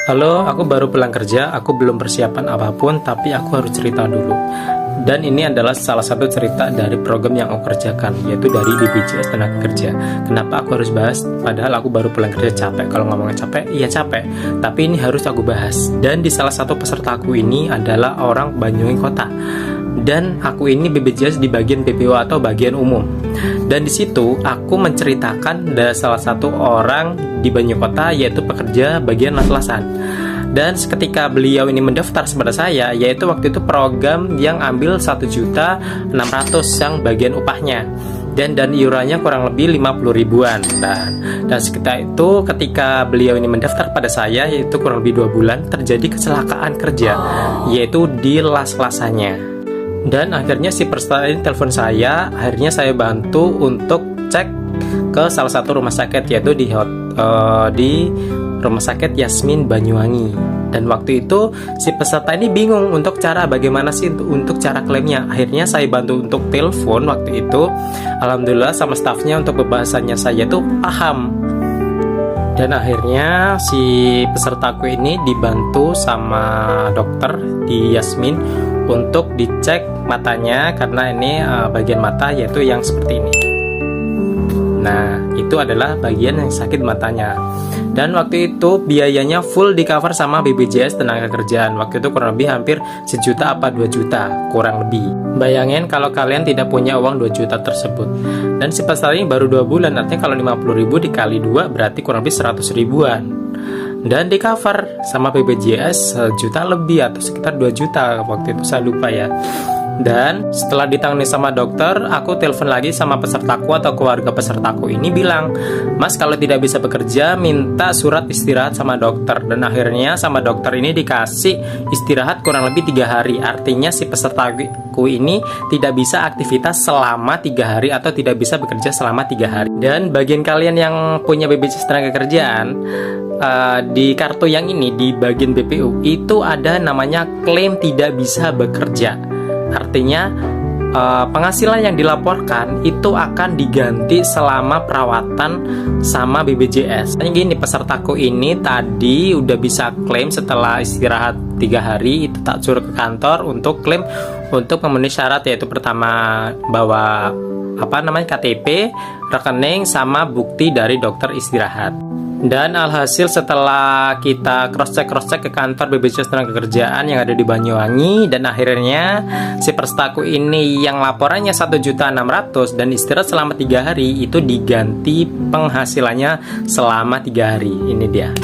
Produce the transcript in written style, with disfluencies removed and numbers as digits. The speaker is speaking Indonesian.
Halo, aku baru pulang kerja, aku belum persiapan apapun, tapi aku harus cerita dulu. Dan ini adalah salah satu cerita dari program yang aku kerjakan, yaitu dari BPJS Tenaga Kerja. Kenapa aku harus bahas? Padahal aku baru pulang kerja capek. Kalau ngomongnya capek, iya capek. Tapi ini harus aku bahas. Dan di salah satu pesertaku ini adalah orang Banyuwangi Kota. Dan aku ini BPJS di bagian BPO atau bagian umum. Dan di situ aku menceritakan ada salah satu orang di Banyuwangi Kota, yaitu pekerja bagian las-lasan. Dan ketika beliau ini mendaftar kepada saya, yaitu waktu itu program yang ambil 1.600.000 yang bagian upahnya. Dan iurannya kurang lebih 50 ribuan. Dan sekitar itu ketika beliau ini mendaftar pada saya, yaitu kurang lebih 2 bulan, terjadi kecelakaan kerja, yaitu di las-lasannya. Dan akhirnya si peserta ini telepon saya, akhirnya saya bantu untuk cek ke salah satu rumah sakit, yaitu di Rumah Sakit Yasmin Banyuwangi. Dan waktu itu si peserta ini bingung untuk bagaimana sih untuk cara klaimnya. Akhirnya saya bantu untuk telepon waktu itu. Alhamdulillah sama stafnya untuk pembahasannya saya tuh paham. Dan akhirnya si pesertaku ini dibantu sama dokter di Yasmin untuk dicek matanya, karena ini bagian mata yaitu yang seperti ini. Nah, itu adalah bagian yang sakit matanya. Dan waktu itu biayanya full di cover sama BPJS Tenaga Kerjaan. Waktu itu kurang lebih hampir 1 juta apa 2 juta, kurang lebih. Bayangin kalau kalian tidak punya uang 2 juta tersebut. Dan si peserta ini baru 2 bulan, artinya kalau 50 ribu dikali 2 berarti kurang lebih 100 ribuan. Dan di cover sama BPJS 1 juta lebih atau sekitar 2 juta waktu itu, saya lupa ya. Dan setelah ditangani sama dokter, aku telepon lagi sama pesertaku atau keluarga pesertaku ini bilang, "Mas, kalau tidak bisa bekerja, minta surat istirahat sama dokter." Dan akhirnya sama dokter ini dikasih istirahat kurang lebih 3 hari. Artinya si pesertaku ini tidak bisa aktivitas selama 3 hari atau tidak bisa bekerja selama 3 hari. Dan bagian kalian yang punya BPJS Tenaga Kerjaan, di kartu yang ini di bagian BPU itu ada namanya klaim tidak bisa bekerja. Artinya penghasilan yang dilaporkan itu akan diganti selama perawatan sama BPJS. Hanya gini, pesertaku ini tadi udah bisa klaim setelah istirahat 3 hari, itu tak suruh ke kantor untuk klaim untuk memenuhi syarat, yaitu pertama bawa KTP, rekening, sama bukti dari dokter istirahat. Dan alhasil setelah kita cross-check ke kantor BPJS Tenaga Kerjaan yang ada di Banyuwangi, dan akhirnya si pesertaku ini yang laporannya 1.600.000 dan istirahat selama 3 hari itu diganti penghasilannya selama 3 hari. Ini dia.